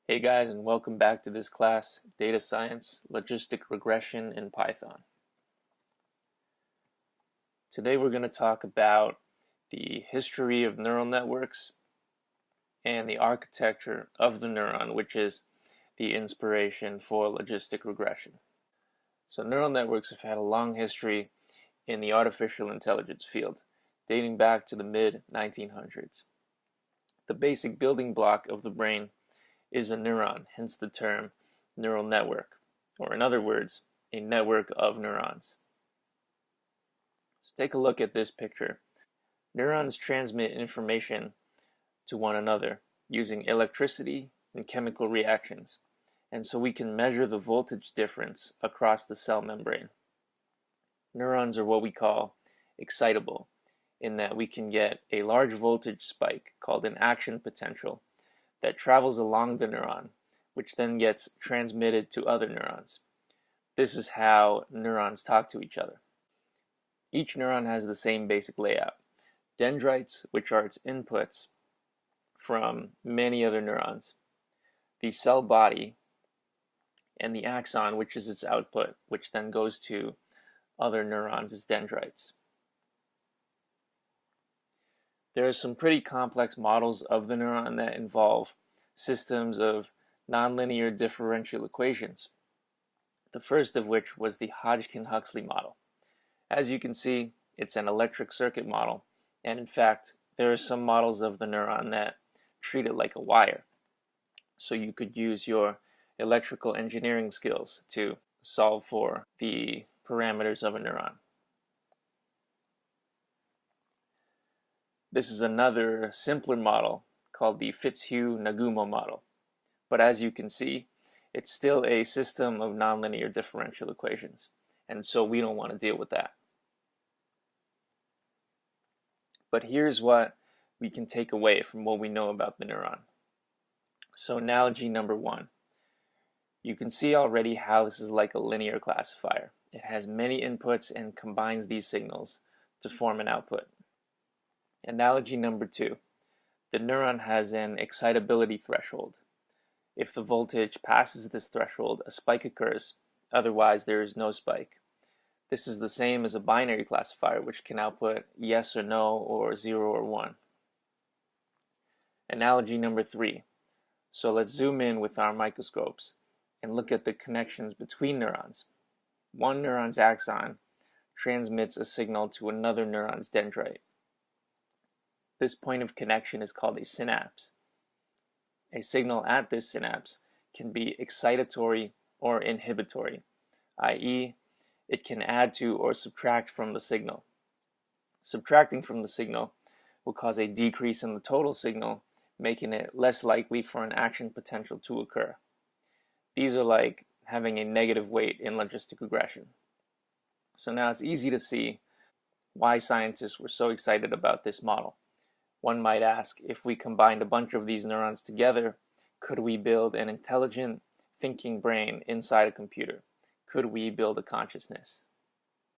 Hey guys, and welcome back to this class, Data Science, Logistic Regression in Python. Today we're going to talk about the history of neural networks and the architecture of the neuron, which is the inspiration for logistic regression. So neural networks have had a long history in the artificial intelligence field, dating back to the mid-1900s. The basic building block of the brain is a neuron, hence the term neural network, or in other words, a network of neurons. So take a look at this picture. Neurons transmit information to one another using electricity and chemical reactions, and so we can measure the voltage difference across the cell membrane. Neurons are what we call excitable, in that we can get a large voltage spike called an action potential that travels along the neuron, which then gets transmitted to other neurons. This is how neurons talk to each other. Each neuron has the same basic layout. Dendrites, which are its inputs from many other neurons, the cell body, and the axon, which is its output, which then goes to other neurons as dendrites. There are some pretty complex models of the neuron that involve systems of nonlinear differential equations, the first of which was the Hodgkin-Huxley model. As you can see, it's an electric circuit model, and in fact, there are some models of the neuron that treat it like a wire. So you could use your electrical engineering skills to solve for the parameters of a neuron. This is another simpler model called the Fitzhugh-Nagumo model. But as you can see, it's still a system of nonlinear differential equations, and so we don't want to deal with that. But here's what we can take away from what we know about the neuron. So analogy number one. You can see already how this is like a linear classifier. It has many inputs and combines these signals to form an output. Analogy number two. The neuron has an excitability threshold. If the voltage passes this threshold, a spike occurs. Otherwise, there is no spike. This is the same as a binary classifier, which can output yes or no, or 0 or 1. Analogy number three. So let's zoom in with our microscopes and look at the connections between neurons. One neuron's axon transmits a signal to another neuron's dendrite. This point of connection is called a synapse. A signal at this synapse can be excitatory or inhibitory, i.e., it can add to or subtract from the signal. Subtracting from the signal will cause a decrease in the total signal, making it less likely for an action potential to occur. These are like having a negative weight in logistic regression. So now it's easy to see why scientists were so excited about this model. One might ask, if we combined a bunch of these neurons together, could we build an intelligent, thinking brain inside a computer? Could we build a consciousness?